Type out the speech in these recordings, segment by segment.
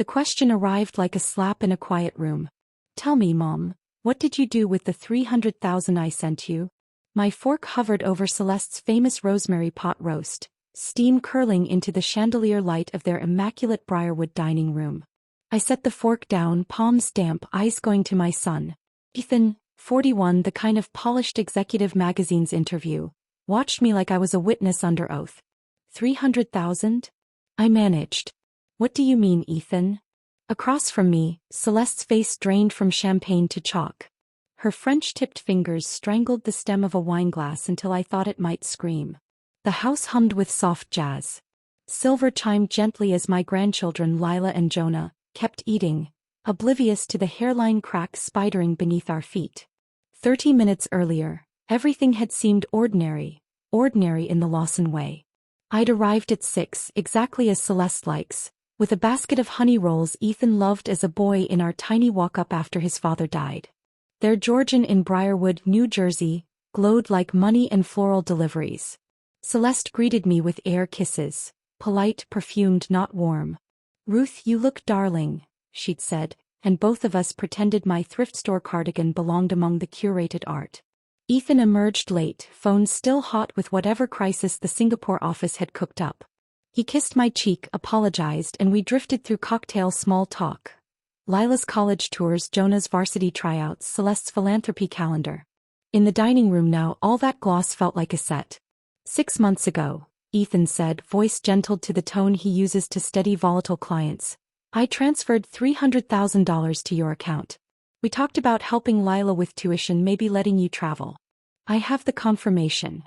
The question arrived like a slap in a quiet room. Tell me, Mom, what did you do with the 300,000 I sent you? My fork hovered over Celeste's famous rosemary pot roast, steam curling into the chandelier light of their immaculate Briarwood dining room. I set the fork down, palms damp, eyes going to my son. Ethan, 41, the kind of polished executive magazine's interview, watched me like I was a witness under oath. 300,000? I managed. What do you mean, Ethan? Across from me, Celeste's face drained from champagne to chalk. Her French-tipped fingers strangled the stem of a wineglass until I thought it might scream. The house hummed with soft jazz. Silver chimed gently as my grandchildren Lila and Jonah kept eating, oblivious to the hairline crack spidering beneath our feet. 30 minutes earlier, everything had seemed ordinary in the Lawson way. I'd arrived at 6, exactly as Celeste likes, with a basket of honey rolls Ethan loved as a boy in our tiny walk-up after his father died. Their Georgian in Briarwood, New Jersey, glowed like money and floral deliveries. Celeste greeted me with air kisses, polite, perfumed, not warm. Ruth, you look darling, she'd said, and both of us pretended my thrift store cardigan belonged among the curated art. Ethan emerged late, phone still hot with whatever crisis the Singapore office had cooked up. He kissed my cheek, apologized, and we drifted through cocktail small talk. Lila's college tours, Jonah's varsity tryouts, Celeste's philanthropy calendar. In the dining room now, all that gloss felt like a set. 6 months ago, Ethan said, voice gentled to the tone he uses to steady volatile clients, I transferred $300,000 to your account. We talked about helping Lila with tuition, maybe letting you travel. I have the confirmation.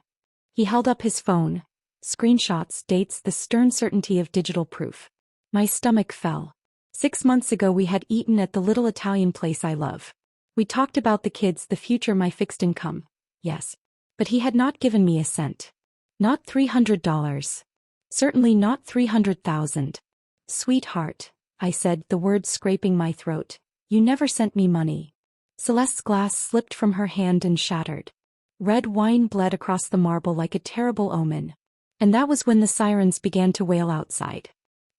He held up his phone. Screenshots, dates, the stern certainty of digital proof. My stomach fell. 6 months ago we had eaten at the little Italian place I love. We talked about the kids, the future, my fixed income. Yes. But he had not given me a cent. Not $300. Certainly not 300,000. Sweetheart, I said, the words scraping my throat. You never sent me money. Celeste's glass slipped from her hand and shattered. Red wine bled across the marble like a terrible omen. And that was when the sirens began to wail outside.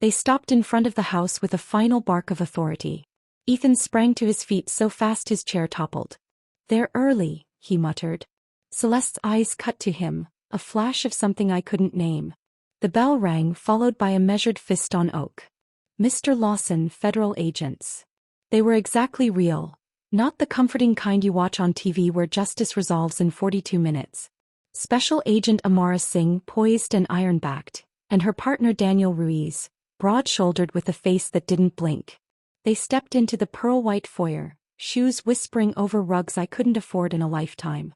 They stopped in front of the house with a final bark of authority. Ethan sprang to his feet so fast his chair toppled. They're early, he muttered. Celeste's eyes cut to him, a flash of something I couldn't name. The bell rang, followed by a measured fist on oak. Mr. Lawson, federal agents. They were exactly real, not the comforting kind you watch on TV where justice resolves in 42 minutes. Special Agent Amara Singh, poised and iron-backed, and her partner Daniel Ruiz, broad-shouldered with a face that didn't blink. They stepped into the pearl-white foyer, shoes whispering over rugs I couldn't afford in a lifetime.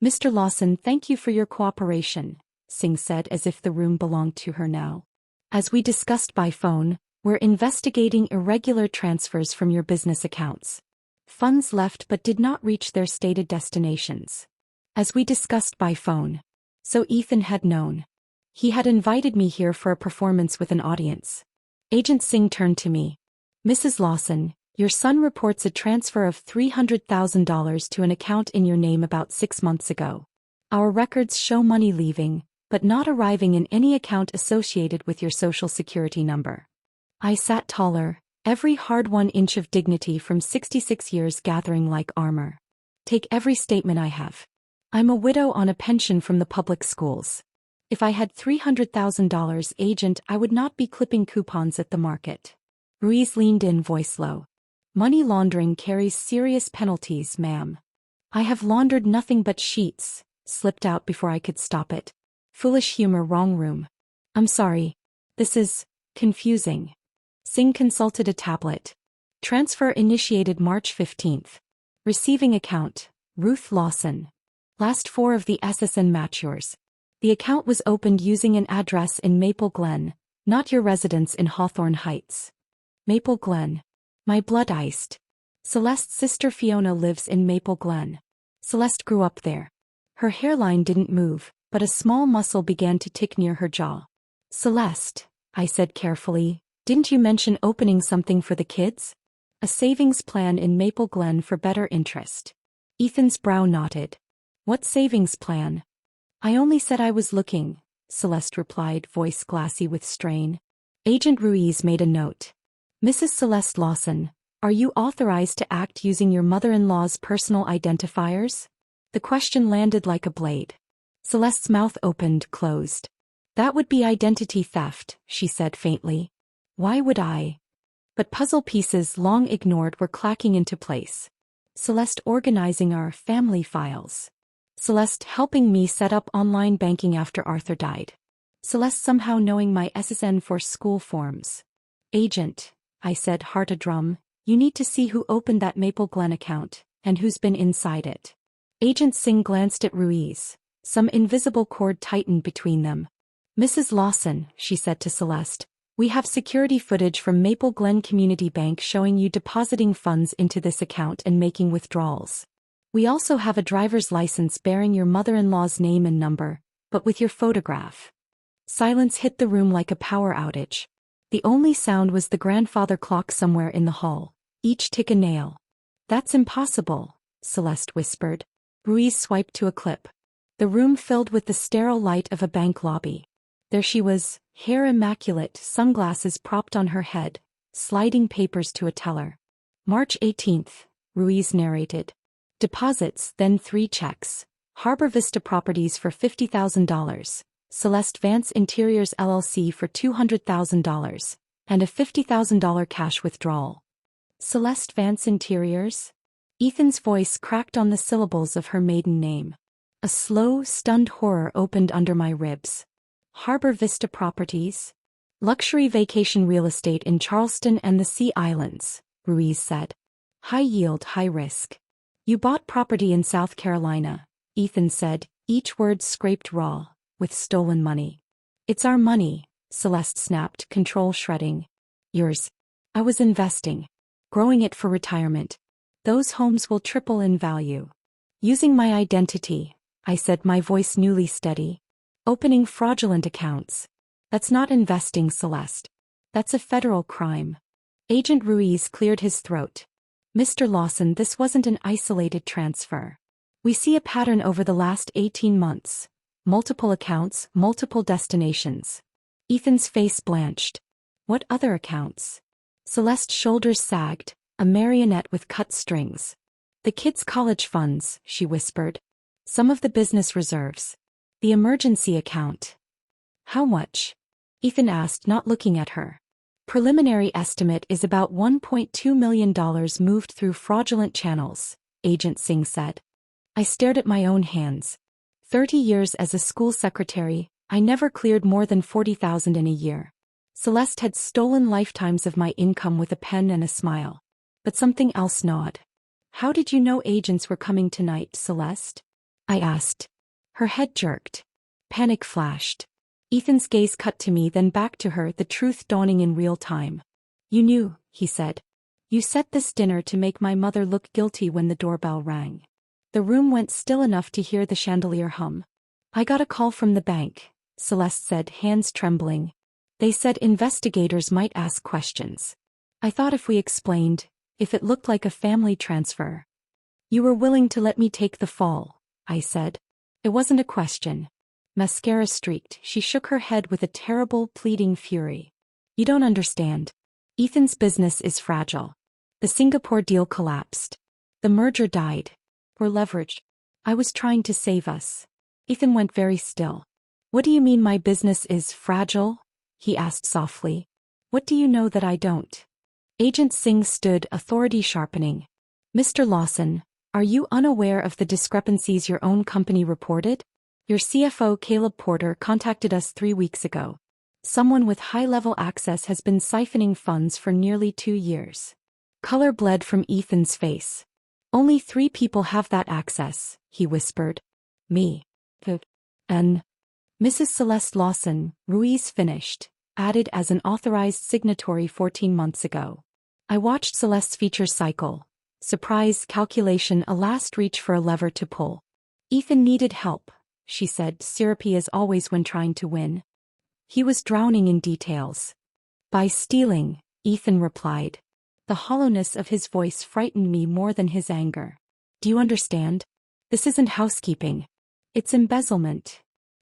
Mr. Lawson, thank you for your cooperation, Singh said as if the room belonged to her now. As we discussed by phone, we're investigating irregular transfers from your business accounts. Funds left but did not reach their stated destinations. As we discussed by phone. So Ethan had known. He had invited me here for a performance with an audience. Agent Singh turned to me. Mrs. Lawson, your son reports a transfer of $300,000 to an account in your name about 6 months ago. Our records show money leaving, but not arriving in any account associated with your social security number. I sat taller, every hard-won inch of dignity from 66 years gathering like armor. Take every statement I have. I'm a widow on a pension from the public schools. If I had $300,000, agent, I would not be clipping coupons at the market. Ruiz leaned in, voice low. Money laundering carries serious penalties, ma'am. I have laundered nothing but sheets, slipped out before I could stop it. Foolish humor, wrong room. I'm sorry. This is confusing. Singh consulted a tablet. Transfer initiated March 15th. Receiving account, Ruth Lawson. Last 4 of the SSN match yours. The account was opened using an address in Maple Glen, not your residence in Hawthorne Heights. Maple Glen. My blood iced. Celeste's sister Fiona lives in Maple Glen. Celeste grew up there. Her hairline didn't move, but a small muscle began to tick near her jaw. Celeste, I said carefully, didn't you mention opening something for the kids? A savings plan in Maple Glen for better interest. Ethan's brow knotted. What savings plan? I only said I was looking, Celeste replied, voice glassy with strain. Agent Ruiz made a note. Mrs. Celeste Lawson, are you authorized to act using your mother-in-law's personal identifiers? The question landed like a blade. Celeste's mouth opened, closed. That would be identity theft, she said faintly. Why would I? But puzzle pieces long ignored were clacking into place. Celeste organizing our family files. Celeste helping me set up online banking after Arthur died. Celeste somehow knowing my SSN for school forms. Agent, I said, heart a drum, you need to see who opened that Maple Glen account, and who's been inside it. Agent Singh glanced at Ruiz. Some invisible cord tightened between them. Mrs. Lawson, she said to Celeste, we have security footage from Maple Glen Community Bank showing you depositing funds into this account and making withdrawals. We also have a driver's license bearing your mother-in-law's name and number, but with your photograph. Silence hit the room like a power outage. The only sound was the grandfather clock somewhere in the hall, each tick a nail. That's impossible, Celeste whispered. Ruiz swiped to a clip. The room filled with the sterile light of a bank lobby. There she was, hair immaculate, sunglasses propped on her head, sliding papers to a teller. March 18th, Ruiz narrated. Deposits, then 3 checks. Harbor Vista Properties for $50,000, Celeste Vance Interiors LLC for $200,000, and a $50,000 cash withdrawal. Celeste Vance Interiors? Ethan's voice cracked on the syllables of her maiden name. A slow, stunned horror opened under my ribs. Harbor Vista Properties? Luxury vacation real estate in Charleston and the Sea Islands, Ruiz said. High yield, high risk. You bought property in South Carolina, Ethan said, each word scraped raw, with stolen money. It's our money, Celeste snapped, control shredding. Yours. I was investing. Growing it for retirement. Those homes will triple in value. Using my identity, I said, my voice newly steady. Opening fraudulent accounts. That's not investing, Celeste. That's a federal crime. Agent Ruiz cleared his throat. Mr. Lawson, this wasn't an isolated transfer. We see a pattern over the last 18 months. Multiple accounts, multiple destinations. Ethan's face blanched. What other accounts? Celeste's shoulders sagged, a marionette with cut strings. The kids' college funds, she whispered. Some of the business reserves. The emergency account. How much? Ethan asked, not looking at her. Preliminary estimate is about $1.2 million moved through fraudulent channels, Agent Singh said. I stared at my own hands. 30 years as a school secretary, I never cleared more than $40,000 in a year. Celeste had stolen lifetimes of my income with a pen and a smile. But something else gnawed. How did you know agents were coming tonight, Celeste? I asked. Her head jerked. Panic flashed. Ethan's gaze cut to me, then back to her, the truth dawning in real time. You knew, he said. You set this dinner to make my mother look guilty when the doorbell rang. The room went still enough to hear the chandelier hum. I got a call from the bank, Celeste said, hands trembling. They said investigators might ask questions. I thought if we explained, if it looked like a family transfer. You were willing to let me take the fall, I said. It wasn't a question. Mascara streaked, she shook her head with a terrible, pleading fury. You don't understand. Ethan's business is fragile. The Singapore deal collapsed. The merger died. We're leveraged. I was trying to save us. Ethan went very still. What do you mean my business is fragile? He asked softly. What do you know that I don't? Agent Singh stood, authority sharpening. Mr. Lawson, are you unaware of the discrepancies your own company reported? Your CFO Caleb Porter contacted us 3 weeks ago. Someone with high-level access has been siphoning funds for nearly 2 years. Color bled from Ethan's face. Only 3 people have that access, he whispered. Me. And Mrs. Celeste Lawson, Ruiz finished, added as an authorized signatory 14 months ago. I watched Celeste's features cycle. Surprise, calculation, a last reach for a lever to pull. Ethan needed help, she said, syrupy as always when trying to win. He was drowning in details. By stealing, Ethan replied. The hollowness of his voice frightened me more than his anger. Do you understand? This isn't housekeeping. It's embezzlement.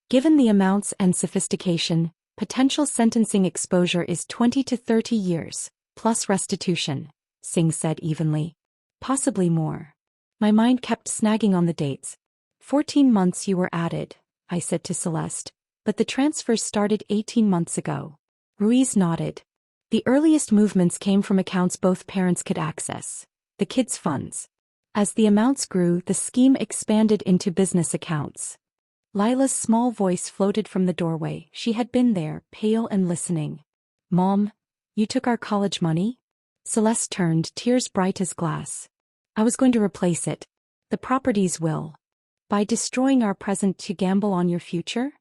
Given the amounts and sophistication, potential sentencing exposure is 20 to 30 years, Plus restitution, Singh said evenly. Possibly more. My mind kept snagging on the dates. 14 months you were added, I said to Celeste, but the transfers started 18 months ago. Ruiz nodded. The earliest movements came from accounts both parents could access, the kids' funds. As the amounts grew, the scheme expanded into business accounts. Lila's small voice floated from the doorway. She had been there, pale and listening. Mom, you took our college money? Celeste turned, tears bright as glass. I was going to replace it. The properties will. By destroying our present to gamble on your future?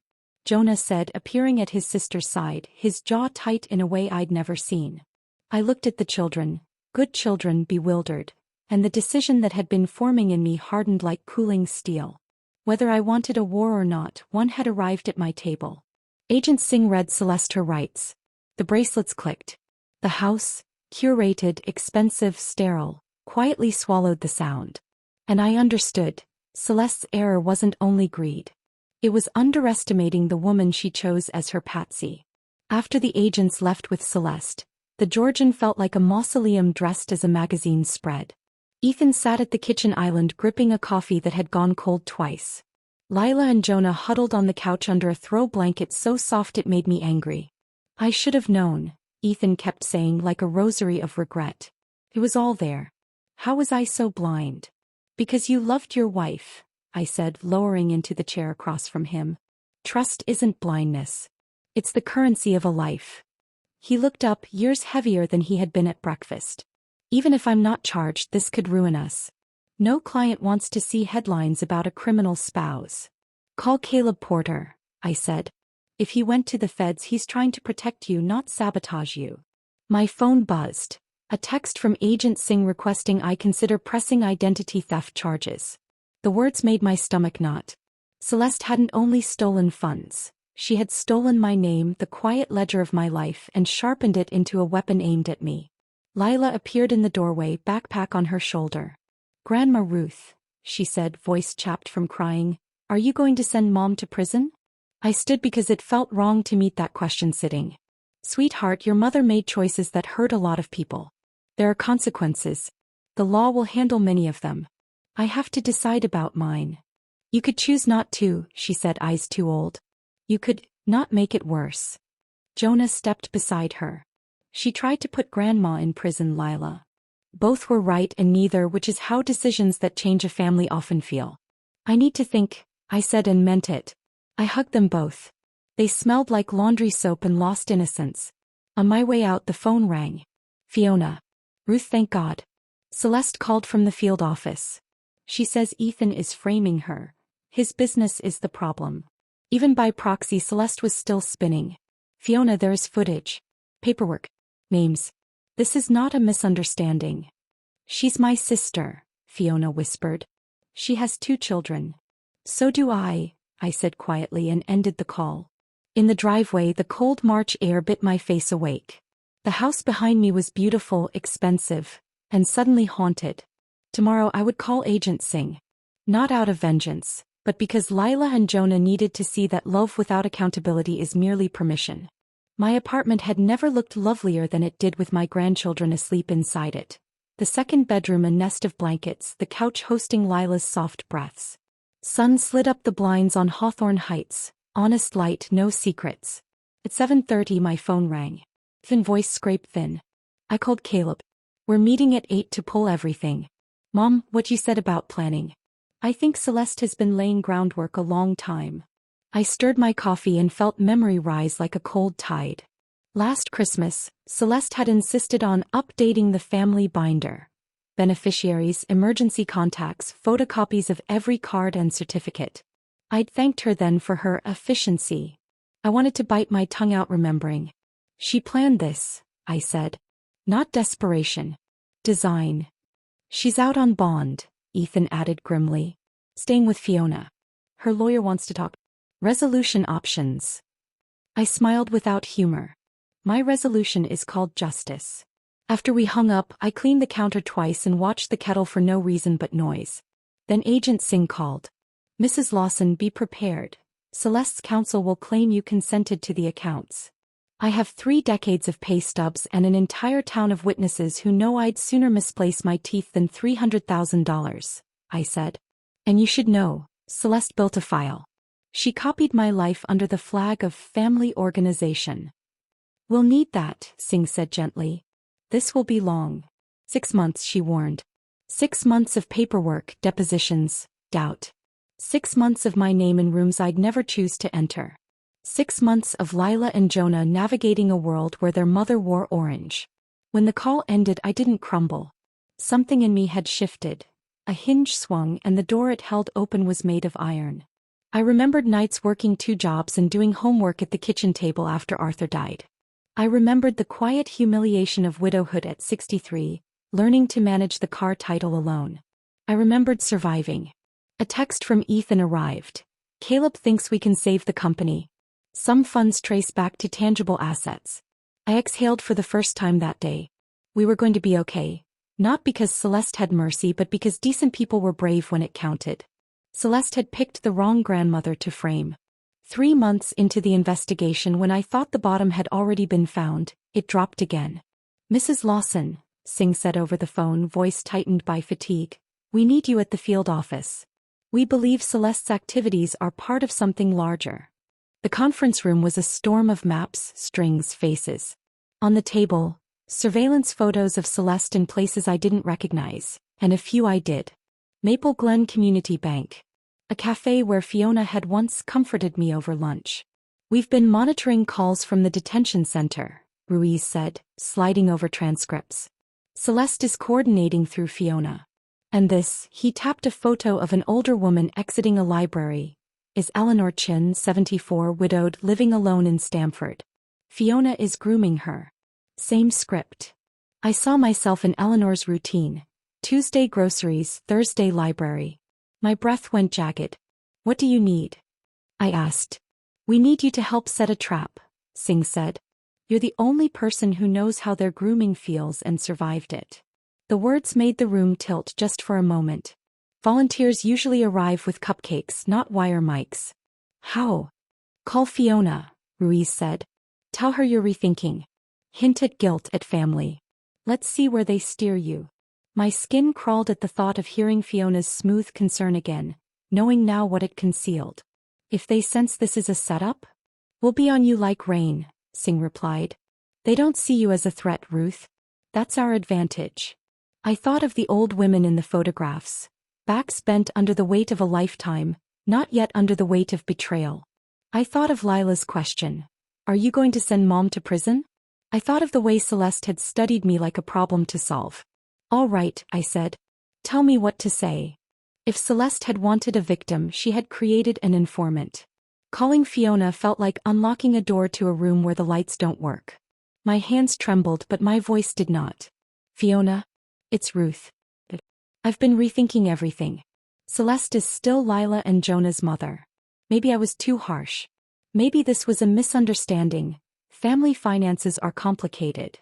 Jonah said, appearing at his sister's side, his jaw tight in a way I'd never seen. I looked at the children, good children, bewildered, and the decision that had been forming in me hardened like cooling steel. Whether I wanted a war or not, one had arrived at my table. Agent Singh read Celeste her rights. The bracelets clicked. The house, curated, expensive, sterile, quietly swallowed the sound. And I understood. Celeste's error wasn't only greed. It was underestimating the woman she chose as her patsy. After the agents left with Celeste, the Georgian felt like a mausoleum dressed as a magazine spread. Ethan sat at the kitchen island gripping a coffee that had gone cold twice. Lila and Jonah huddled on the couch under a throw blanket so soft it made me angry. I should have known, Ethan kept saying like a rosary of regret. It was all there. How was I so blind? Because you loved your wife, I said, lowering into the chair across from him. Trust isn't blindness. It's the currency of a life. He looked up, years heavier than he had been at breakfast. Even if I'm not charged, this could ruin us. No client wants to see headlines about a criminal spouse. Call Caleb Porter, I said. If he went to the feds, he's trying to protect you, not sabotage you. My phone buzzed. A text from Agent Singh requesting I consider pressing identity theft charges. The words made my stomach knot. Celeste hadn't only stolen funds. She had stolen my name, the quiet ledger of my life, and sharpened it into a weapon aimed at me. Lila appeared in the doorway, backpack on her shoulder. Grandma Ruth, she said, voice chapped from crying, are you going to send Mom to prison? I stood because it felt wrong to meet that question sitting. Sweetheart, your mother made choices that hurt a lot of people. There are consequences. The law will handle many of them. I have to decide about mine. You could choose not to, she said, eyes too old. You could not make it worse. Jonah stepped beside her. She tried to put Grandma in prison, Lila. Both were right and neither, which is how decisions that change a family often feel. I need to think, I said and meant it. I hugged them both. They smelled like laundry soap and lost innocence. On my way out, the phone rang. Fiona. Ruth, thank God. Celeste called from the field office. She says Ethan is framing her. His business is the problem. Even by proxy, Celeste was still spinning. Fiona, there is footage. Paperwork. Names. This is not a misunderstanding. She's my sister, Fiona whispered. She has 2 children. So do I said quietly and ended the call. In the driveway, the cold March air bit my face awake. The house behind me was beautiful, expensive, and suddenly haunted. Tomorrow I would call Agent Singh. Not out of vengeance, but because Lila and Jonah needed to see that love without accountability is merely permission. My apartment had never looked lovelier than it did with my grandchildren asleep inside it. The second bedroom a nest of blankets, the couch hosting Lila's soft breaths. Sun slid up the blinds on Hawthorne Heights, honest light, no secrets. At 7:30 my phone rang. Thin voice scraped thin. I called Caleb. We're meeting at 8 to pull everything. Mom, what you said about planning. I think Celeste has been laying groundwork a long time. I stirred my coffee and felt memory rise like a cold tide. Last Christmas, Celeste had insisted on updating the family binder. Beneficiaries, emergency contacts, photocopies of every card and certificate. I'd thanked her then for her efficiency. I wanted to bite my tongue out remembering. She planned this, I said. Not desperation. Design. She's out on bond, Ethan added grimly. Staying with Fiona. Her lawyer wants to talk. Resolution options. I smiled without humor. My resolution is called justice. After we hung up, I cleaned the counter twice and watched the kettle for no reason but noise. Then Agent Singh called. Mrs. Lawson, be prepared. Celeste's counsel will claim you consented to the accounts. I have 3 decades of pay stubs and an entire town of witnesses who know I'd sooner misplace my teeth than $300,000, I said. And you should know, Celeste built a file. She copied my life under the flag of family organization. We'll need that, Singh said gently. This will be long. 6 months, she warned. 6 months of paperwork, depositions, doubt. 6 months of my name in rooms I'd never choose to enter. 6 months of Lila and Jonah navigating a world where their mother wore orange. When the call ended, I didn't crumble. Something in me had shifted. A hinge swung and the door it held open was made of iron. I remembered nights working 2 jobs and doing homework at the kitchen table after Arthur died. I remembered the quiet humiliation of widowhood at 63, learning to manage the car title alone. I remembered surviving. A text from Ethan arrived. Caleb thinks we can save the company. Some funds trace back to tangible assets. I exhaled for the first time that day. We were going to be okay. Not because Celeste had mercy but because decent people were brave when it counted. Celeste had picked the wrong grandmother to frame. 3 months into the investigation, when I thought the bottom had already been found, it dropped again. Mrs. Lawson, Singh said over the phone, voice tightened by fatigue. We need you at the field office. We believe Celeste's activities are part of something larger. The conference room was a storm of maps, strings, faces. On the table, surveillance photos of Celeste in places I didn't recognize, and a few I did. Maple Glen Community Bank. A cafe where Fiona had once comforted me over lunch. We've been monitoring calls from the detention center, Ruiz said, sliding over transcripts. Celeste is coordinating through Fiona. And this, he tapped a photo of an older woman exiting a library, is Eleanor Chin, 74, widowed, living alone in Stamford. Fiona is grooming her. Same script. I saw myself in Eleanor's routine. Tuesday groceries, Thursday library. My breath went jagged. What do you need? I asked. We need you to help set a trap, Singh said. You're the only person who knows how their grooming feels and survived it. The words made the room tilt just for a moment. Volunteers usually arrive with cupcakes, not wire mics. How? Call Fiona, Ruiz said. Tell her you're rethinking. Hint at guilt at family. Let's see where they steer you. My skin crawled at the thought of hearing Fiona's smooth concern again, knowing now what it concealed. If they sense this is a setup? We'll be on you like rain, Singh replied. They don't see you as a threat, Ruth. That's our advantage. I thought of the old women in the photographs, backs bent under the weight of a lifetime, not yet under the weight of betrayal. I thought of Lila's question. Are you going to send Mom to prison? I thought of the way Celeste had studied me like a problem to solve. All right, I said. Tell me what to say. If Celeste had wanted a victim, she had created an informant. Calling Fiona felt like unlocking a door to a room where the lights don't work. My hands trembled but my voice did not. Fiona? It's Ruth. I've been rethinking everything. Celeste is still Lila and Jonah's mother. Maybe I was too harsh. Maybe this was a misunderstanding. Family finances are complicated.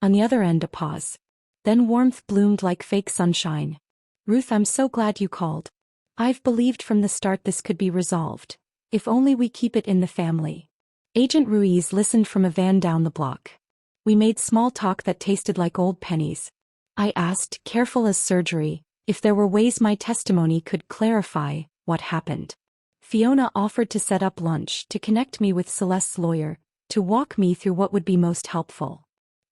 On the other end, a pause. Then warmth bloomed like fake sunshine. Ruth, I'm so glad you called. I've believed from the start this could be resolved. If only we keep it in the family. Agent Ruiz listened from a van down the block. We made small talk that tasted like old pennies. I asked, careful as surgery, if there were ways my testimony could clarify what happened. Fiona offered to set up lunch, to connect me with Celeste's lawyer, to walk me through what would be most helpful.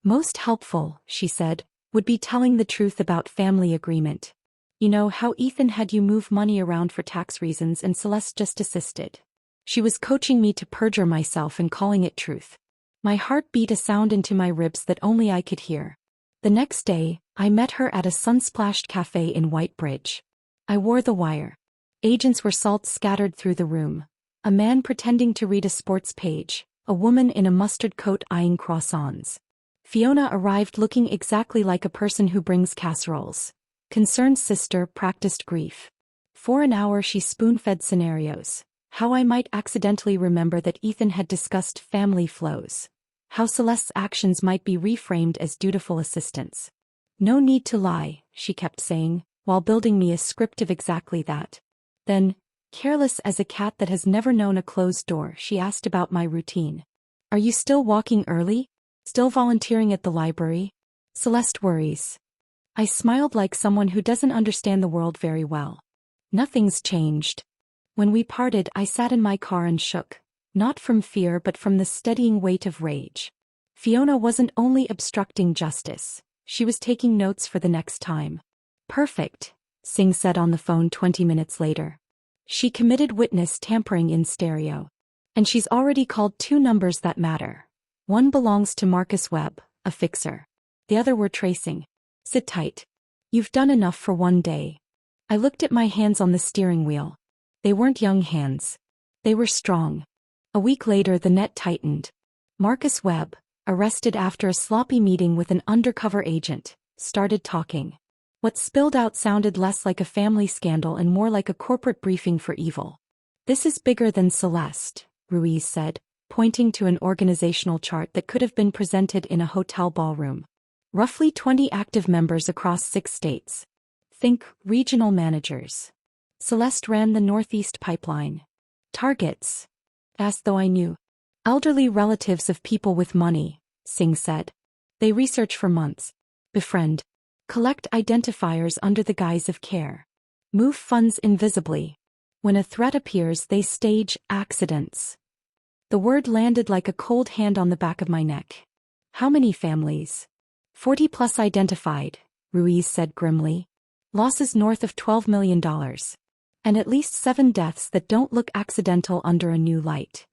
Most helpful, she said, would be telling the truth about family agreement. You know how Ethan had you move money around for tax reasons and Celeste just assisted. She was coaching me to perjure myself and calling it truth. My heart beat a sound into my ribs that only I could hear. The next day, I met her at a sun-splashed cafe in Whitebridge. I wore the wire. Agents were salt scattered through the room. A man pretending to read a sports page, a woman in a mustard coat eyeing croissants. Fiona arrived looking exactly like a person who brings casseroles. Concerned sister practiced grief. For an hour she spoon-fed scenarios. How I might accidentally remember that Ethan had discussed family flows. How Celeste's actions might be reframed as dutiful assistance. No need to lie, she kept saying, while building me a script of exactly that. Then, careless as a cat that has never known a closed door, she asked about my routine. Are you still walking early? Still volunteering at the library? Celeste worries. I smiled like someone who doesn't understand the world very well. Nothing's changed. When we parted, I sat in my car and shook, not from fear but from the steadying weight of rage. Fiona wasn't only obstructing justice, she was taking notes for the next time. Perfect, Singh said on the phone 20 minutes later. She committed witness tampering in stereo. And she's already called 2 numbers that matter. One belongs to Marcus Webb, a fixer. The other we're tracing. Sit tight. You've done enough for one day. I looked at my hands on the steering wheel. They weren't young hands. They were strong. A week later the net tightened. Marcus Webb, arrested after a sloppy meeting with an undercover agent, started talking. What spilled out sounded less like a family scandal and more like a corporate briefing for evil. This is bigger than Celeste, Ruiz said, pointing to an organizational chart that could have been presented in a hotel ballroom. Roughly 20 active members across 6 states. Think regional managers. Celeste ran the Northeast pipeline. Targets? Asked though I knew. Elderly relatives of people with money, Singh said. They research for months. Befriend. Collect identifiers under the guise of care. Move funds invisibly. When a threat appears, they stage accidents. The word landed like a cold hand on the back of my neck. How many families? 40 plus identified, Ruiz said grimly. Losses north of $12 million. And at least 7 deaths that don't look accidental under a new light.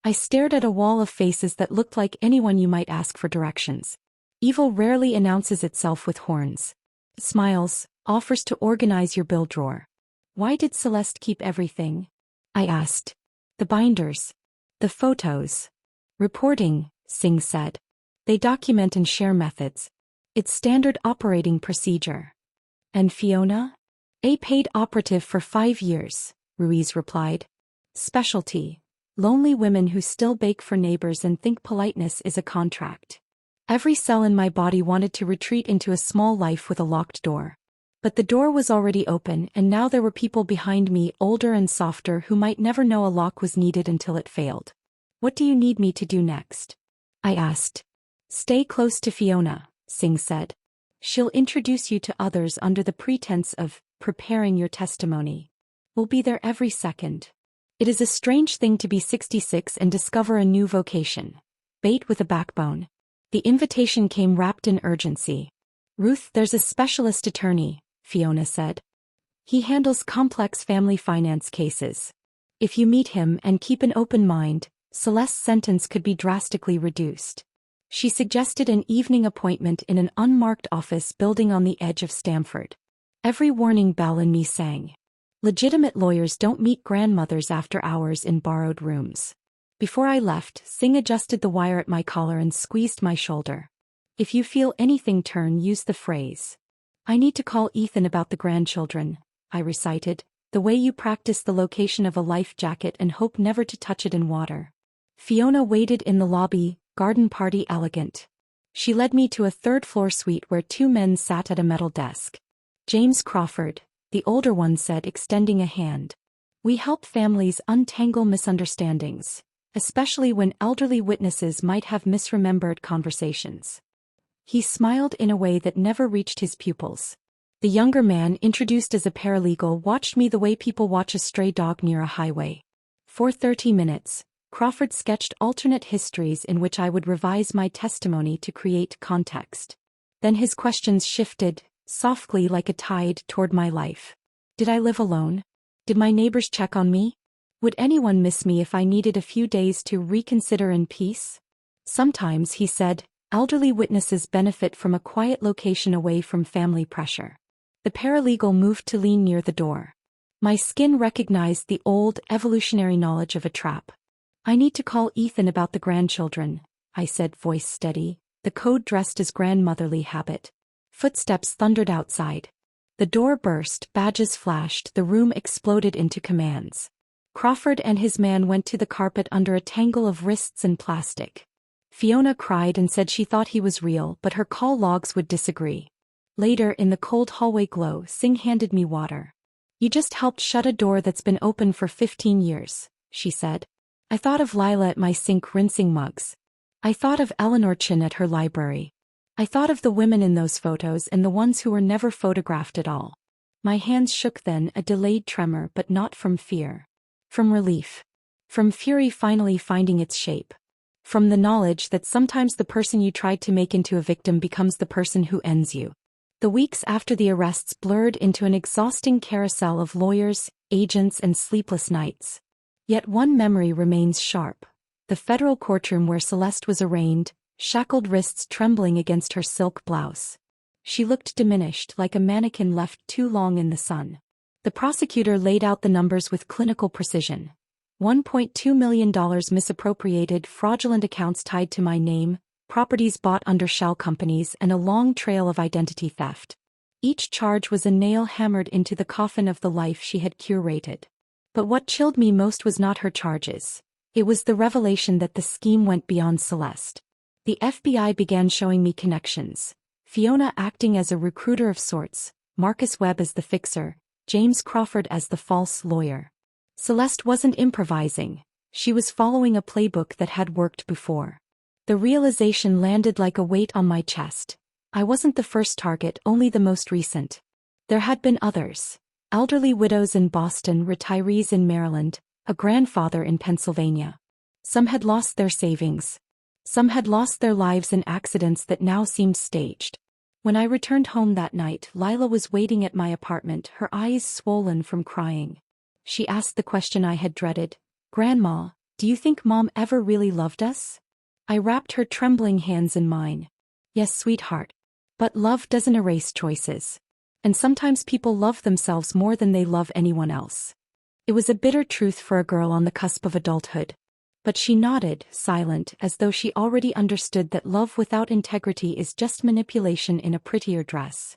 I stared at a wall of faces that looked like anyone you might ask for directions. Evil rarely announces itself with horns. It smiles, offers to organize your bill drawer. Why did Celeste keep everything? I asked. The binders. The photos. Reporting, Singh said. They document and share methods. It's standard operating procedure. And Fiona? A paid operative for 5 years, Ruiz replied. Specialty. Lonely women who still bake for neighbors and think politeness is a contract. Every cell in my body wanted to retreat into a small life with a locked door. But the door was already open, and now there were people behind me, older and softer, who might never know a lock was needed until it failed. What do you need me to do next? I asked. Stay close to Fiona, Singh said. She'll introduce you to others under the pretense of preparing your testimony. We'll be there every second. It is a strange thing to be 66 and discover a new vocation. Bait with a backbone. The invitation came wrapped in urgency. Ruth, there's a specialist attorney, Fiona said. He handles complex family finance cases. If you meet him and keep an open mind, Celeste's sentence could be drastically reduced. She suggested an evening appointment in an unmarked office building on the edge of Stamford. Every warning bell in me sang. Legitimate lawyers don't meet grandmothers after hours in borrowed rooms. Before I left, Singh adjusted the wire at my collar and squeezed my shoulder. If you feel anything turn, use the phrase. I need to call Ethan about the grandchildren, I recited, the way you practice the location of a life jacket and hope never to touch it in water. Fiona waited in the lobby, garden party elegant. She led me to a 3rd-floor suite where 2 men sat at a metal desk. James Crawford, the older one said, extending a hand. We help families untangle misunderstandings, especially when elderly witnesses might have misremembered conversations. He smiled in a way that never reached his pupils. The younger man, introduced as a paralegal, watched me the way people watch a stray dog near a highway. For 30 minutes, Crawford sketched alternate histories in which I would revise my testimony to create context. Then his questions shifted, softly like a tide, toward my life. Did I live alone? Did my neighbors check on me? Would anyone miss me if I needed a few days to reconsider in peace? Sometimes, he said, elderly witnesses benefit from a quiet location away from family pressure. The paralegal moved to lean near the door. My skin recognized the old, evolutionary knowledge of a trap. I need to call Ethan about the grandchildren, I said, voice steady, the code dressed as grandmotherly habit. Footsteps thundered outside. The door burst, badges flashed, the room exploded into commands. Crawford and his man went to the carpet under a tangle of wrists and plastic. Fiona cried and said she thought he was real, but her call logs would disagree. Later, in the cold hallway glow, Singh handed me water. You just helped shut a door that's been open for 15 years, she said. I thought of Lila at my sink rinsing mugs. I thought of Eleanor Chin at her library. I thought of the women in those photos and the ones who were never photographed at all. My hands shook then, a delayed tremor, but not from fear. From relief. From fury finally finding its shape. From the knowledge that sometimes the person you tried to make into a victim becomes the person who ends you. The weeks after the arrests blurred into an exhausting carousel of lawyers, agents, and sleepless nights. Yet one memory remains sharp. The federal courtroom where Celeste was arraigned, shackled wrists trembling against her silk blouse. She looked diminished, like a mannequin left too long in the sun. The prosecutor laid out the numbers with clinical precision. $1.2 million misappropriated, fraudulent accounts tied to my name, properties bought under shell companies, and a long trail of identity theft. Each charge was a nail hammered into the coffin of the life she had curated. But what chilled me most was not her charges. It was the revelation that the scheme went beyond Celeste. The FBI began showing me connections. Fiona acting as a recruiter of sorts, Marcus Webb as the fixer, James Crawford as the false lawyer. Celeste wasn't improvising. She was following a playbook that had worked before. The realization landed like a weight on my chest. I wasn't the first target, only the most recent. There had been others. Elderly widows in Boston, retirees in Maryland, a grandfather in Pennsylvania. Some had lost their savings. Some had lost their lives in accidents that now seemed staged. When I returned home that night, Lila was waiting at my apartment, her eyes swollen from crying. She asked the question I had dreaded. "Grandma, do you think Mom ever really loved us?" I wrapped her trembling hands in mine. "Yes, sweetheart. But love doesn't erase choices. And sometimes people love themselves more than they love anyone else." It was a bitter truth for a girl on the cusp of adulthood. But she nodded, silent, as though she already understood that love without integrity is just manipulation in a prettier dress.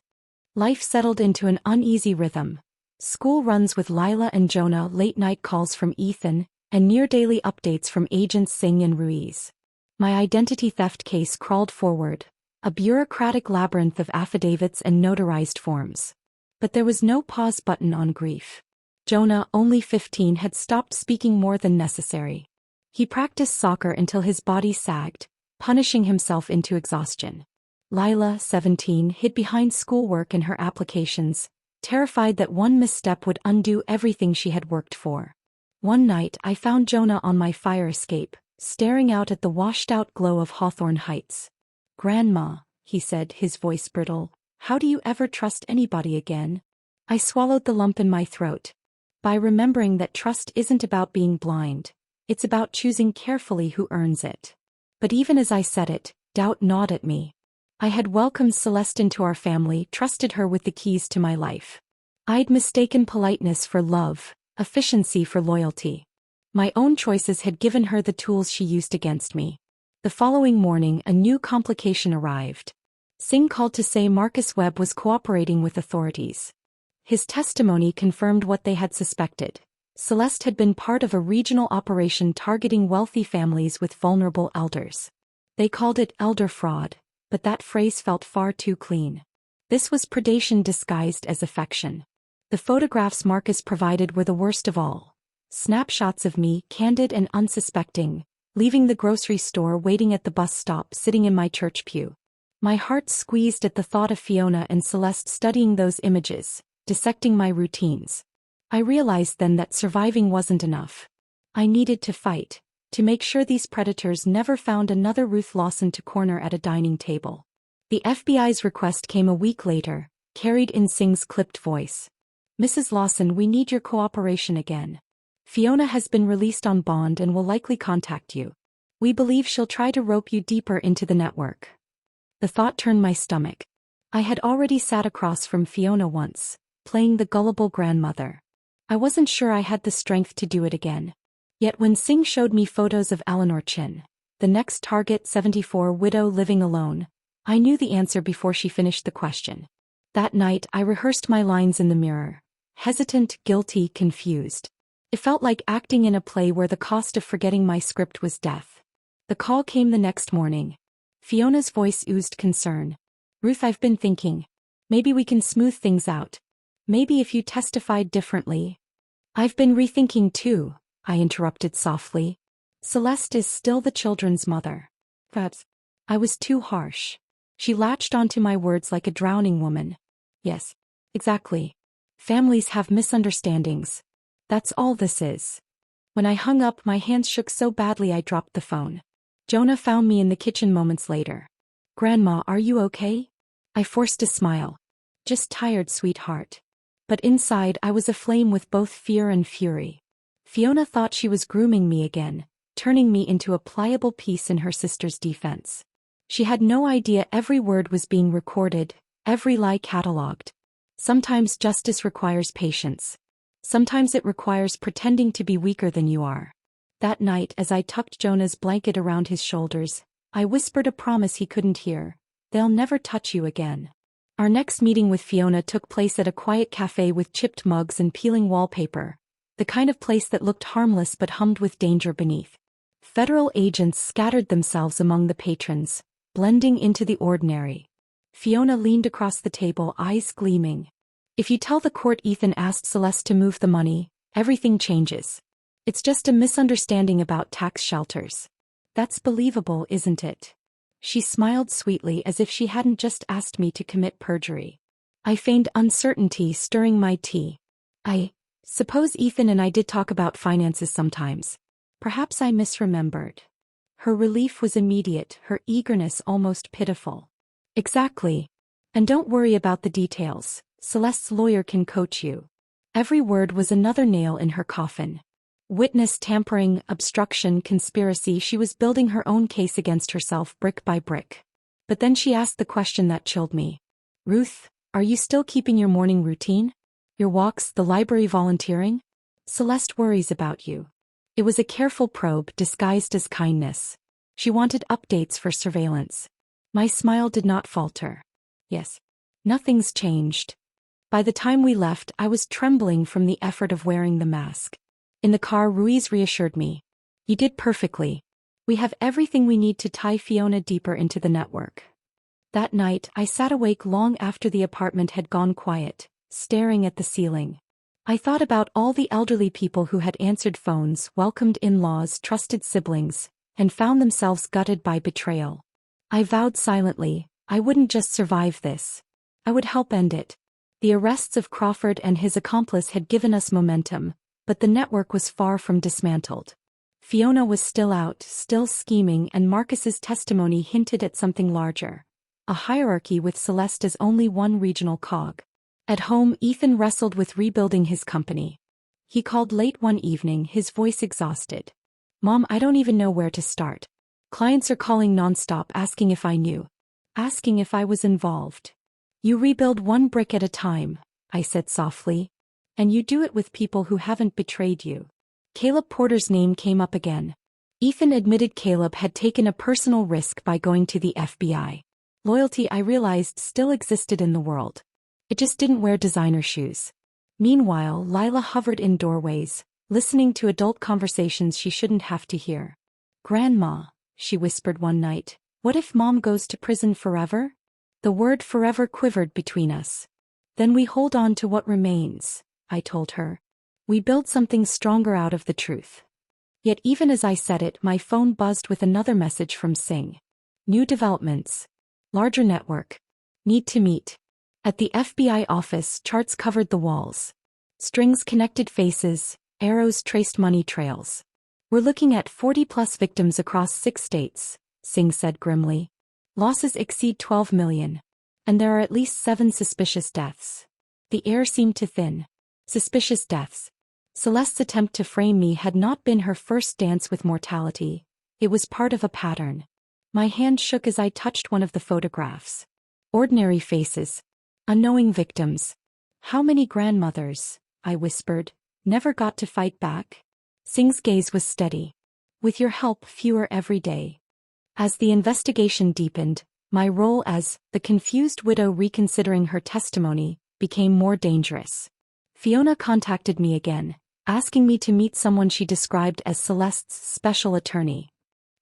Life settled into an uneasy rhythm. School runs with Lila and Jonah, late-night calls from Ethan, and near-daily updates from agents Singh and Ruiz. My identity theft case crawled forward, a bureaucratic labyrinth of affidavits and notarized forms. But there was no pause button on grief. Jonah, only 15, had stopped speaking more than necessary. He practiced soccer until his body sagged, punishing himself into exhaustion. Lila, 17, hid behind schoolwork and her applications, terrified that one misstep would undo everything she had worked for. One night I found Jonah on my fire escape, staring out at the washed-out glow of Hawthorne Heights. "Grandma," he said, his voice brittle, "how do you ever trust anybody again?" I swallowed the lump in my throat. By remembering that trust isn't about being blind. It's about choosing carefully who earns it. But even as I said it, doubt gnawed at me. I had welcomed Celeste into our family, trusted her with the keys to my life. I'd mistaken politeness for love, efficiency for loyalty. My own choices had given her the tools she used against me. The following morning, a new complication arrived. Singh called to say Marcus Webb was cooperating with authorities. His testimony confirmed what they had suspected. Celeste had been part of a regional operation targeting wealthy families with vulnerable elders. They called it elder fraud, but that phrase felt far too clean. This was predation disguised as affection. The photographs Marcus provided were the worst of all. Snapshots of me, candid and unsuspecting, leaving the grocery store, waiting at the bus stop, sitting in my church pew. My heart squeezed at the thought of Fiona and Celeste studying those images, dissecting my routines. I realized then that surviving wasn't enough. I needed to fight, to make sure these predators never found another Ruth Lawson to corner at a dining table. The FBI's request came a week later, carried in Singh's clipped voice. "Mrs. Lawson, we need your cooperation again. Fiona has been released on bond and will likely contact you. We believe she'll try to rope you deeper into the network." The thought turned my stomach. I had already sat across from Fiona once, playing the gullible grandmother. I wasn't sure I had the strength to do it again. Yet when Singh showed me photos of Eleanor Chin, the next target, 74, widow living alone, I knew the answer before she finished the question. That night I rehearsed my lines in the mirror, hesitant, guilty, confused. It felt like acting in a play where the cost of forgetting my script was death. The call came the next morning. Fiona's voice oozed concern. "Ruth, I've been thinking. Maybe we can smooth things out. Maybe if you testified differently." "I've been rethinking too," I interrupted softly. "Celeste is still the children's mother. Perhaps I was too harsh. She latched onto my words like a drowning woman. Yes, exactly. Families have misunderstandings. That's all this is. When I hung up, my hands shook so badly I dropped the phone. Jonah found me in the kitchen moments later. Grandma, are you okay? I forced a smile. Just tired, sweetheart. But inside I was aflame with both fear and fury. Fiona thought she was grooming me again, turning me into a pliable piece in her sister's defense. She had no idea every word was being recorded, every lie catalogued. Sometimes justice requires patience. Sometimes it requires pretending to be weaker than you are. That night, as I tucked Jonah's blanket around his shoulders, I whispered a promise he couldn't hear. They'll never touch you again. Our next meeting with Fiona took place at a quiet cafe with chipped mugs and peeling wallpaper, the kind of place that looked harmless but hummed with danger beneath. Federal agents scattered themselves among the patrons, blending into the ordinary. Fiona leaned across the table, eyes gleaming. If you tell the court Ethan asked Celeste to move the money, everything changes. It's just a misunderstanding about tax shelters. That's believable, isn't it? She smiled sweetly as if she hadn't just asked me to commit perjury. I feigned uncertainty, stirring my tea. I suppose Ethan and I did talk about finances sometimes. Perhaps I misremembered. Her relief was immediate, her eagerness almost pitiful. Exactly. And don't worry about the details. Celeste's lawyer can coach you. Every word was another nail in her coffin. Witness tampering, obstruction, conspiracy. She was building her own case against herself brick by brick. But then she asked the question that chilled me. Ruth, are you still keeping your morning routine? Your walks, the library, volunteering? Celeste worries about you. It was a careful probe disguised as kindness. She wanted updates for surveillance. My smile did not falter. Yes. Nothing's changed. By the time we left, I was trembling from the effort of wearing the mask. In the car, Ruiz reassured me. You did perfectly. We have everything we need to tie Fiona deeper into the network. That night, I sat awake long after the apartment had gone quiet, staring at the ceiling. I thought about all the elderly people who had answered phones, welcomed in-laws, trusted siblings, and found themselves gutted by betrayal. I vowed silently, I wouldn't just survive this. I would help end it. The arrests of Crawford and his accomplice had given us momentum, but the network was far from dismantled. Fiona was still out, still scheming, and Marcus's testimony hinted at something larger. A hierarchy with Celeste as only one regional cog. At home, Ethan wrestled with rebuilding his company. He called late one evening, his voice exhausted. Mom, I don't even know where to start. Clients are calling nonstop asking if I knew. Asking if I was involved. You rebuild one brick at a time, I said softly. And you do it with people who haven't betrayed you. Caleb Porter's name came up again. Ethan admitted Caleb had taken a personal risk by going to the FBI. Loyalty, I realized, still existed in the world. It just didn't wear designer shoes. Meanwhile, Lila hovered in doorways, listening to adult conversations she shouldn't have to hear. Grandma, she whispered one night, what if Mom goes to prison forever? The word forever quivered between us. Then we hold on to what remains, I told her. We build something stronger out of the truth. Yet even as I said it, my phone buzzed with another message from Singh. New developments. Larger network. Need to meet. At the FBI office, charts covered the walls. Strings connected faces, arrows traced money trails. We're looking at 40+ victims across 6 states, Singh said grimly. Losses exceed 12 million. And there are at least 7 suspicious deaths. The air seemed to thin. Suspicious deaths. Celeste's attempt to frame me had not been her first dance with mortality. It was part of a pattern. My hand shook as I touched one of the photographs. Ordinary faces. Unknowing victims. How many grandmothers, I whispered, never got to fight back? Singh's gaze was steady. With your help, fewer every day. As the investigation deepened, my role as the confused widow reconsidering her testimony became more dangerous. Fiona contacted me again, asking me to meet someone she described as Celeste's special attorney.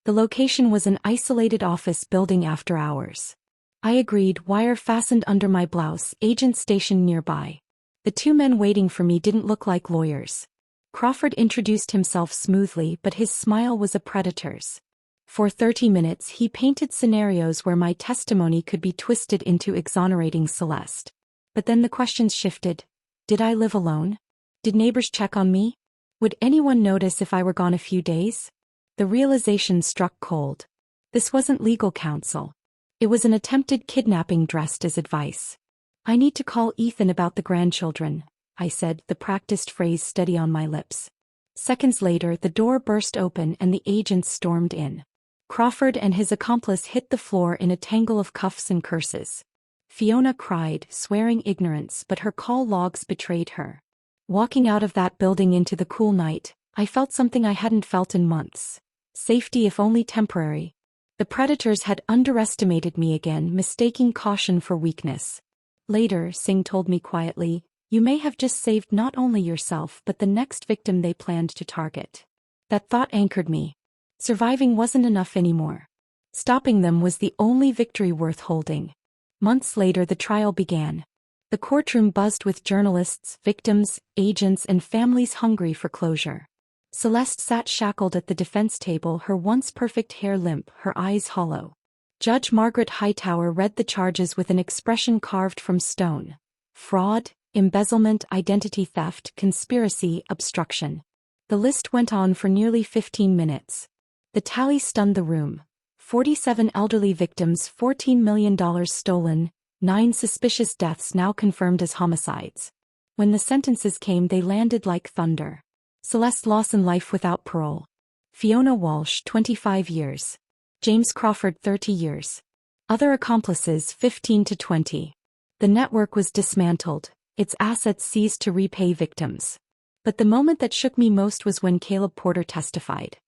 The location was an isolated office building after hours. I agreed, wire fastened under my blouse, agent stationed nearby. The 2 men waiting for me didn't look like lawyers. Crawford introduced himself smoothly, but his smile was a predator's. For 30 minutes he painted scenarios where my testimony could be twisted into exonerating Celeste. But then the questions shifted. Did I live alone? Did neighbors check on me? Would anyone notice if I were gone a few days? The realization struck cold. This wasn't legal counsel. It was an attempted kidnapping dressed as advice. I need to call Ethan about the grandchildren, I said, the practiced phrase steady on my lips. Seconds later, the door burst open and the agents stormed in. Crawford and his accomplice hit the floor in a tangle of cuffs and curses. Fiona cried, swearing ignorance, but her call logs betrayed her. Walking out of that building into the cool night, I felt something I hadn't felt in months. Safety, if only temporary. The predators had underestimated me again, mistaking caution for weakness. Later, Singh told me quietly, "You may have just saved not only yourself but the next victim they planned to target." That thought anchored me. Surviving wasn't enough anymore. Stopping them was the only victory worth holding. Months later, the trial began. The courtroom buzzed with journalists, victims, agents, and families hungry for closure. Celeste sat shackled at the defense table, her once perfect hair limp, her eyes hollow. Judge Margaret Hightower read the charges with an expression carved from stone. Fraud, embezzlement, identity theft, conspiracy, obstruction. The list went on for nearly 15 minutes. The tally stunned the room. 47 elderly victims, $14 million stolen, 9 suspicious deaths now confirmed as homicides. When the sentences came, they landed like thunder. Celeste Lawson, life without parole. Fiona Walsh, 25 years. James Crawford, 30 years. Other accomplices, 15 to 20. The network was dismantled, its assets seized to repay victims. But the moment that shook me most was when Caleb Porter testified.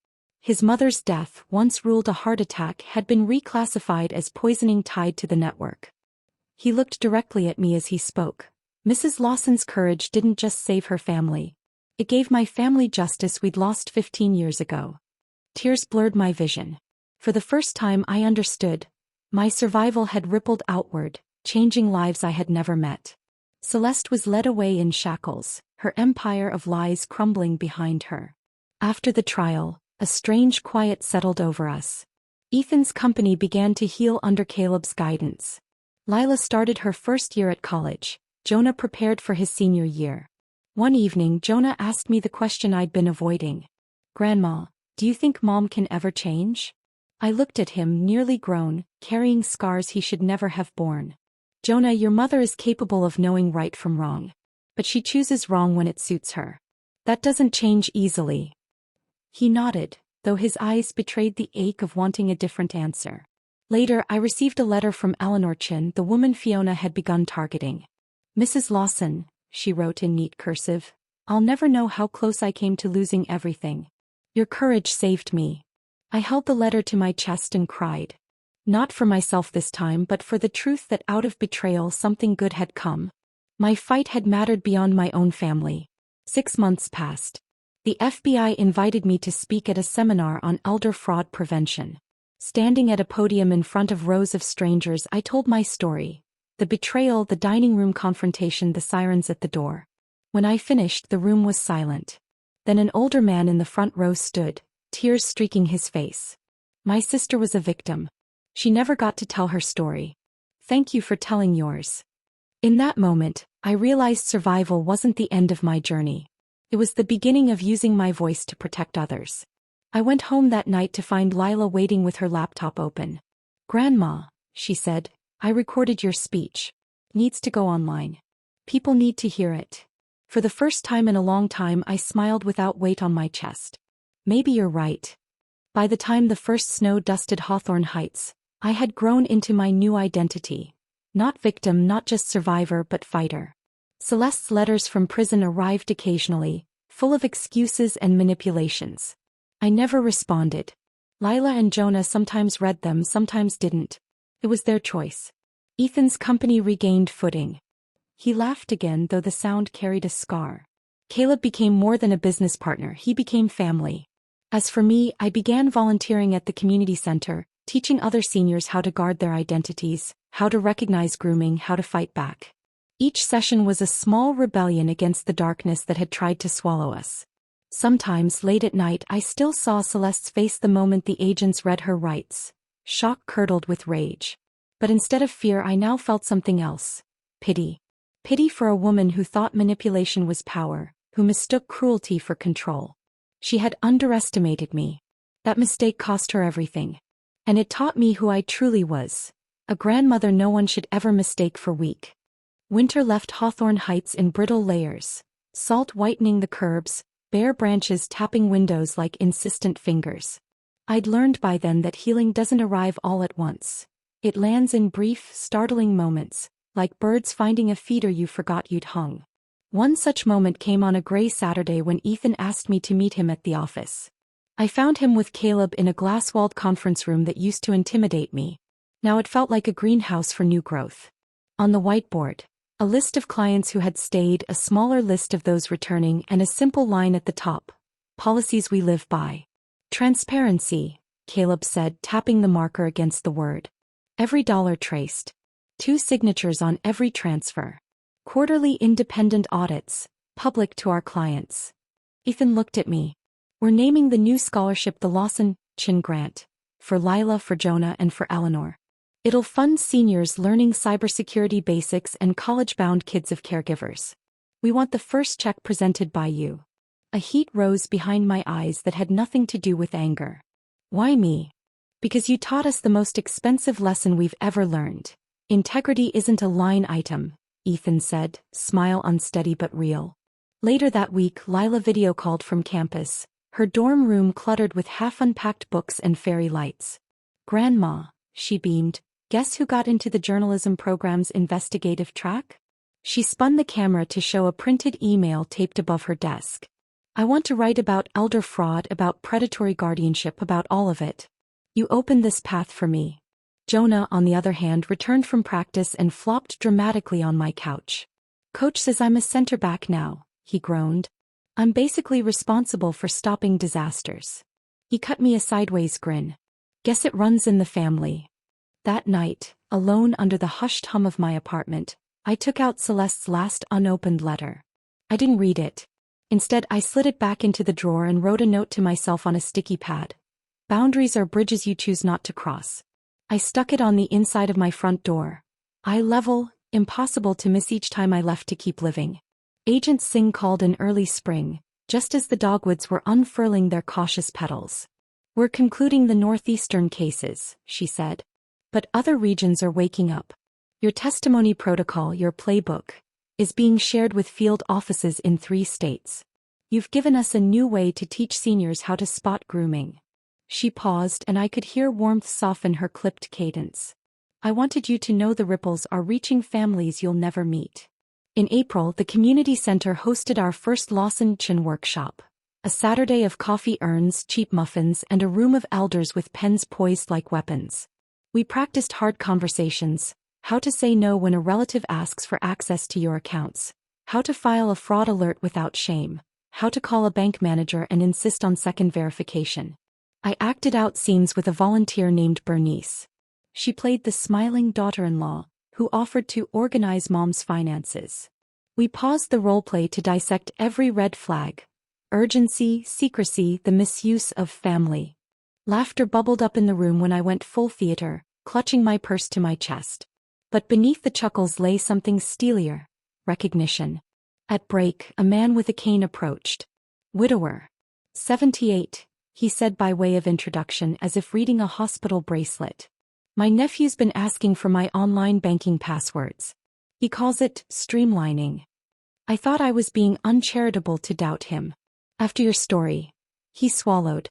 His mother's death, once ruled a heart attack, had been reclassified as poisoning tied to the network. He looked directly at me as he spoke. Mrs. Lawson's courage didn't just save her family. It gave my family justice we'd lost 15 years ago. Tears blurred my vision. For the first time I understood. My survival had rippled outward, changing lives I had never met. Celeste was led away in shackles, her empire of lies crumbling behind her. After the trial, a strange quiet settled over us. Ethan's company began to heal under Caleb's guidance. Lila started her first year at college. Jonah prepared for his senior year. One evening, Jonah asked me the question I'd been avoiding. "Grandma, do you think Mom can ever change?" I looked at him, nearly grown, carrying scars he should never have borne. "Jonah, your mother is capable of knowing right from wrong. But she chooses wrong when it suits her. That doesn't change easily." He nodded, though his eyes betrayed the ache of wanting a different answer. Later, I received a letter from Eleanor Chin, the woman Fiona had begun targeting. "Mrs. Lawson," she wrote in neat cursive, "I'll never know how close I came to losing everything. Your courage saved me." I held the letter to my chest and cried. Not for myself this time, but for the truth that out of betrayal something good had come. My fight had mattered beyond my own family. 6 months passed. The FBI invited me to speak at a seminar on elder fraud prevention. Standing at a podium in front of rows of strangers, I told my story. The betrayal, the dining room confrontation, the sirens at the door. When I finished, the room was silent. Then an older man in the front row stood, tears streaking his face. "My sister was a victim. She never got to tell her story. Thank you for telling yours." In that moment, I realized survival wasn't the end of my journey. It was the beginning of using my voice to protect others. I went home that night to find Lila waiting with her laptop open. "Grandma," she said, "I recorded your speech. Needs to go online. People need to hear it." For the first time in a long time, I smiled without weight on my chest. Maybe you're right. By the time the first snow dusted Hawthorne Heights, I had grown into my new identity. Not victim, not just survivor, but fighter. Celeste's letters from prison arrived occasionally, full of excuses and manipulations. I never responded. Lila and Jonah sometimes read them, sometimes didn't. It was their choice. Ethan's company regained footing. He laughed again, though the sound carried a scar. Caleb became more than a business partner, he became family. As for me, I began volunteering at the community center, teaching other seniors how to guard their identities, how to recognize grooming, how to fight back. Each session was a small rebellion against the darkness that had tried to swallow us. Sometimes, late at night, I still saw Celeste's face the moment the agents read her rights. Shock curdled with rage. But instead of fear, I now felt something else. Pity. Pity for a woman who thought manipulation was power, who mistook cruelty for control. She had underestimated me. That mistake cost her everything. And it taught me who I truly was. A grandmother no one should ever mistake for weak. Winter left Hawthorne Heights in brittle layers, salt whitening the curbs, bare branches tapping windows like insistent fingers. I'd learned by then that healing doesn't arrive all at once. It lands in brief, startling moments, like birds finding a feeder you forgot you'd hung. One such moment came on a gray Saturday when Ethan asked me to meet him at the office. I found him with Caleb in a glass-walled conference room that used to intimidate me. Now it felt like a greenhouse for new growth. On the whiteboard, a list of clients who had stayed, a smaller list of those returning, and a simple line at the top: policies we live by. Transparency, Caleb said, tapping the marker against the word. Every dollar traced. 2 signatures on every transfer. Quarterly independent audits, public to our clients. Ethan looked at me. We're naming the new scholarship the Lawson-Chin Grant. For Lila, for Jonah, and for Eleanor. It'll fund seniors learning cybersecurity basics and college-bound kids of caregivers. We want the first check presented by you. A heat rose behind my eyes that had nothing to do with anger. Why me? Because you taught us the most expensive lesson we've ever learned. Integrity isn't a line item, Ethan said, smile unsteady but real. Later that week, Lila video called from campus, her dorm room cluttered with half-unpacked books and fairy lights. Grandma, she beamed, guess who got into the journalism program's investigative track? She spun the camera to show a printed email taped above her desk. I want to write about elder fraud, about predatory guardianship, about all of it. You opened this path for me. Jonah, on the other hand, returned from practice and flopped dramatically on my couch. Coach says I'm a center back now, he groaned. I'm basically responsible for stopping disasters. He cut me a sideways grin. Guess it runs in the family. That night, alone under the hushed hum of my apartment, I took out Celeste's last unopened letter. I didn't read it. Instead, I slid it back into the drawer and wrote a note to myself on a sticky pad. Boundaries are bridges you choose not to cross. I stuck it on the inside of my front door. Eye level, impossible to miss each time I left to keep living. Agent Singh called in early spring, just as the dogwoods were unfurling their cautious petals. We're concluding the northeastern cases, she said. But other regions are waking up. Your testimony protocol, your playbook, is being shared with field offices in 3 states. You've given us a new way to teach seniors how to spot grooming. She paused and I could hear warmth soften her clipped cadence. I wanted you to know the ripples are reaching families you'll never meet. In April, the community center hosted our first Lawson-Chin workshop. A Saturday of coffee urns, cheap muffins, and a room of elders with pens poised like weapons. We practiced hard conversations, how to say no when a relative asks for access to your accounts, how to file a fraud alert without shame, how to call a bank manager and insist on second verification. I acted out scenes with a volunteer named Bernice. She played the smiling daughter-in-law, who offered to organize mom's finances. We paused the roleplay to dissect every red flag: urgency, secrecy, the misuse of family. Laughter bubbled up in the room when I went full theater, clutching my purse to my chest. But beneath the chuckles lay something steelier: recognition. At break, a man with a cane approached. Widower. 78, he said by way of introduction, as if reading a hospital bracelet. My nephew's been asking for my online banking passwords. He calls it streamlining. I thought I was being uncharitable to doubt him. After your story. He swallowed.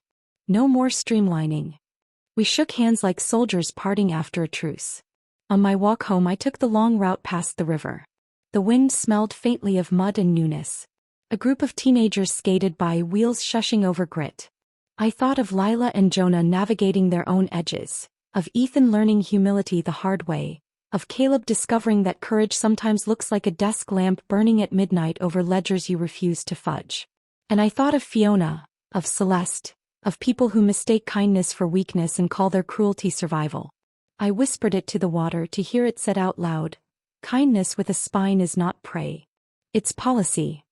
No more streamlining. We shook hands like soldiers parting after a truce. On my walk home, I took the long route past the river. The wind smelled faintly of mud and newness. A group of teenagers skated by, wheels shushing over grit. I thought of Lila and Jonah navigating their own edges, of Ethan learning humility the hard way, of Caleb discovering that courage sometimes looks like a desk lamp burning at midnight over ledgers you refuse to fudge. And I thought of Fiona, of Celeste, of people who mistake kindness for weakness and call their cruelty survival. I whispered it to the water to hear it said out loud. Kindness with a spine is not prey. It's policy.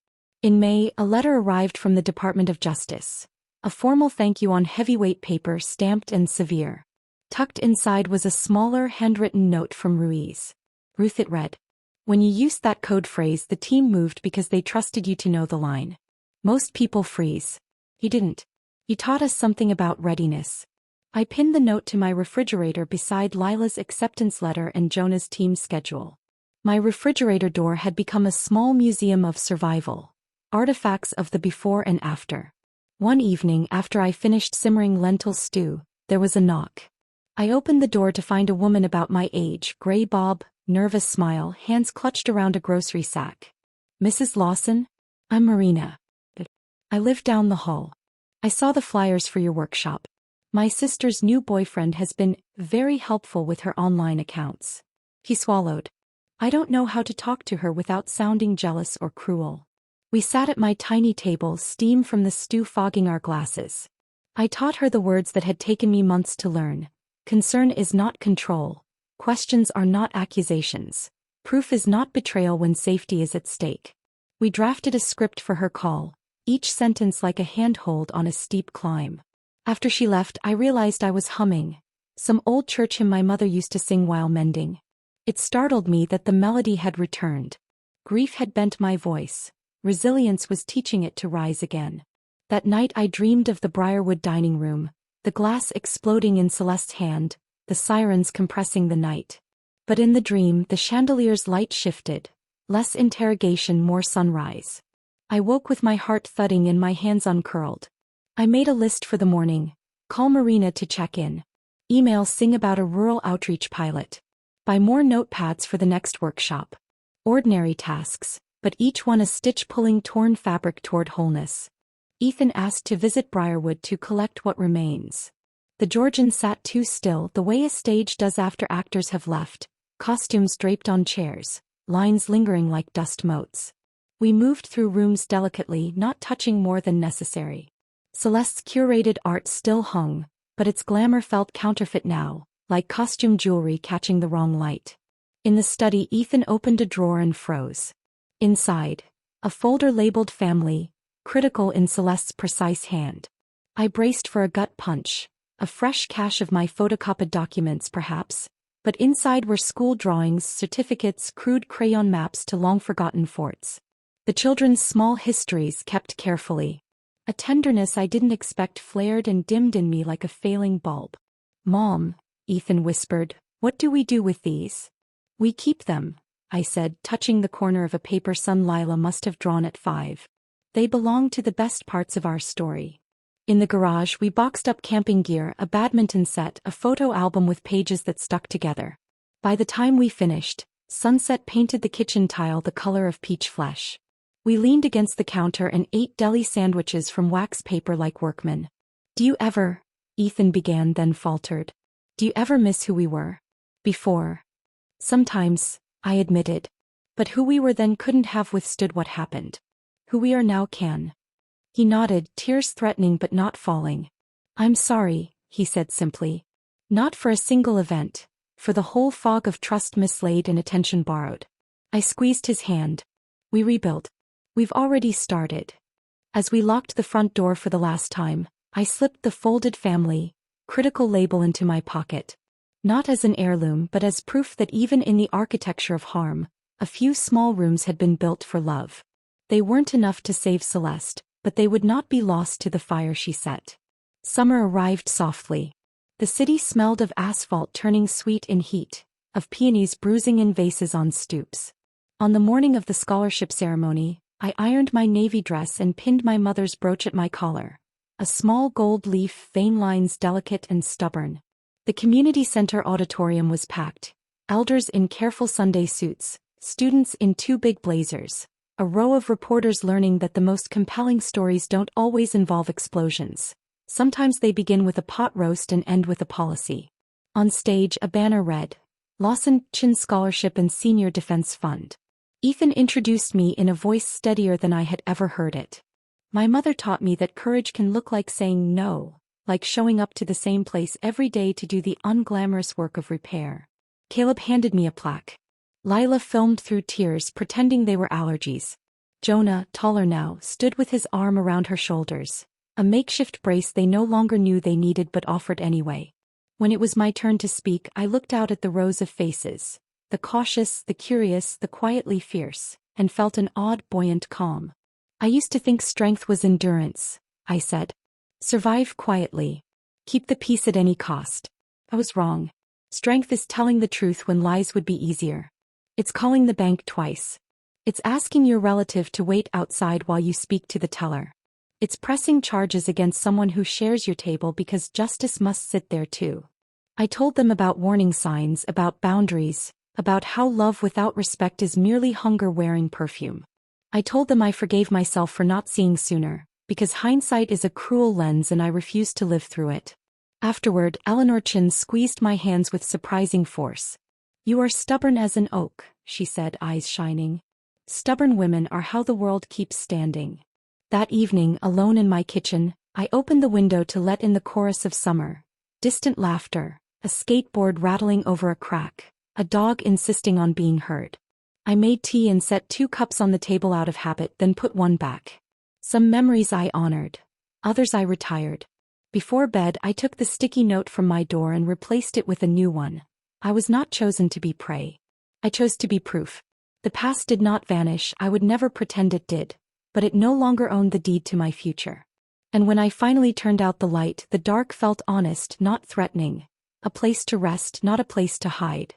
In May, a letter arrived from the Department of Justice. A formal thank you on heavyweight paper stamped and severe. Tucked inside was a smaller handwritten note from Ruiz. Ruth, it read. When you used that code phrase, the team moved because they trusted you to know the line. Most people freeze. You didn't. You taught us something about readiness. I pinned the note to my refrigerator beside Lila's acceptance letter and Jonah's team schedule. My refrigerator door had become a small museum of survival. Artifacts of the before and after. One evening after I finished simmering lentil stew, there was a knock. I opened the door to find a woman about my age, gray bob, nervous smile, hands clutched around a grocery sack. Mrs. Lawson? I'm Marina. I live down the hall. I saw the flyers for your workshop. My sister's new boyfriend has been very helpful with her online accounts. He swallowed. I don't know how to talk to her without sounding jealous or cruel. We sat at my tiny table, steam from the stew fogging our glasses. I taught her the words that had taken me months to learn. Concern is not control. Questions are not accusations. Proof is not betrayal when safety is at stake. We drafted a script for her call, each sentence like a handhold on a steep climb. After she left, I realized I was humming some old church hymn my mother used to sing while mending. It startled me that the melody had returned. Grief had bent my voice. Resilience was teaching it to rise again. That night I dreamed of the Briarwood dining room, the glass exploding in Celeste's hand, the sirens compressing the night. But in the dream, the chandelier's light shifted. Less interrogation, more sunrise. I woke with my heart thudding and my hands uncurled. I made a list for the morning. Call Marina to check in. Email sing about a rural outreach pilot. Buy more notepads for the next workshop. Ordinary tasks, but each one a stitch pulling torn fabric toward wholeness. Ethan asked to visit Briarwood to collect what remains. The Georgian sat too still, the way a stage does after actors have left, costumes draped on chairs, lines lingering like dust motes. We moved through rooms delicately, not touching more than necessary. Celeste's curated art still hung, but its glamour felt counterfeit now, like costume jewelry catching the wrong light. In the study, Ethan opened a drawer and froze. Inside, a folder labeled family, critical in Celeste's precise hand. I braced for a gut punch, a fresh cache of my photocopied documents perhaps, but inside were school drawings, certificates, crude crayon maps to long-forgotten forts. The children's small histories kept carefully. A tenderness I didn't expect flared and dimmed in me like a failing bulb. Mom, Ethan whispered, what do we do with these? We keep them, I said, touching the corner of a paper son Lila must have drawn at 5. They belong to the best parts of our story. In the garage, we boxed up camping gear, a badminton set, a photo album with pages that stuck together. By the time we finished, sunset painted the kitchen tile the color of peach flesh. We leaned against the counter and ate deli sandwiches from wax paper like workmen. Do you ever, Ethan began then faltered. Do you ever miss who we were? Before. Sometimes, I admitted. But who we were then couldn't have withstood what happened. Who we are now can. He nodded, tears threatening but not falling. I'm sorry, he said simply. Not for a single event, for the whole fog of trust mislaid and attention borrowed. I squeezed his hand. We rebuilt. We've already started. As we locked the front door for the last time, I slipped the folded family, critical label into my pocket. Not as an heirloom but as proof that even in the architecture of harm, a few small rooms had been built for love. They weren't enough to save Celeste, but they would not be lost to the fire she set. Summer arrived softly. The city smelled of asphalt turning sweet in heat, of peonies bruising in vases on stoops. On the morning of the scholarship ceremony, I ironed my navy dress and pinned my mother's brooch at my collar. A small gold leaf, vein lines delicate and stubborn. The community center auditorium was packed. Elders in careful Sunday suits, students in 2 big blazers. A row of reporters learning that the most compelling stories don't always involve explosions. Sometimes they begin with a pot roast and end with a policy. On stage, a banner read, Lawson Chin Scholarship and Senior Defense Fund. Ethan introduced me in a voice steadier than I had ever heard it. My mother taught me that courage can look like saying no, like showing up to the same place every day to do the unglamorous work of repair. Caleb handed me a plaque. Lila filmed through tears, pretending they were allergies. Jonah, taller now, stood with his arm around her shoulders. A makeshift brace they no longer knew they needed but offered anyway. When it was my turn to speak, I looked out at the rows of faces. The cautious, the curious, the quietly fierce, and felt an odd, buoyant calm. I used to think strength was endurance, I said. Survive quietly. Keep the peace at any cost. I was wrong. Strength is telling the truth when lies would be easier. It's calling the bank twice. It's asking your relative to wait outside while you speak to the teller. It's pressing charges against someone who shares your table because justice must sit there too. I told them about warning signs, about boundaries, about how love without respect is merely hunger wearing perfume. I told them I forgave myself for not seeing sooner, because hindsight is a cruel lens and I refused to live through it. Afterward, Eleanor Chin squeezed my hands with surprising force. You are stubborn as an oak, she said, eyes shining. Stubborn women are how the world keeps standing. That evening, alone in my kitchen, I opened the window to let in the chorus of summer. Distant laughter, a skateboard rattling over a crack, a dog insisting on being heard. I made tea and set 2 cups on the table out of habit, then put one back. Some memories I honored. Others I retired. Before bed, I took the sticky note from my door and replaced it with a new one. I was not chosen to be prey. I chose to be proof. The past did not vanish, I would never pretend it did. But it no longer owned the deed to my future. And when I finally turned out the light, the dark felt honest, not threatening. A place to rest, not a place to hide.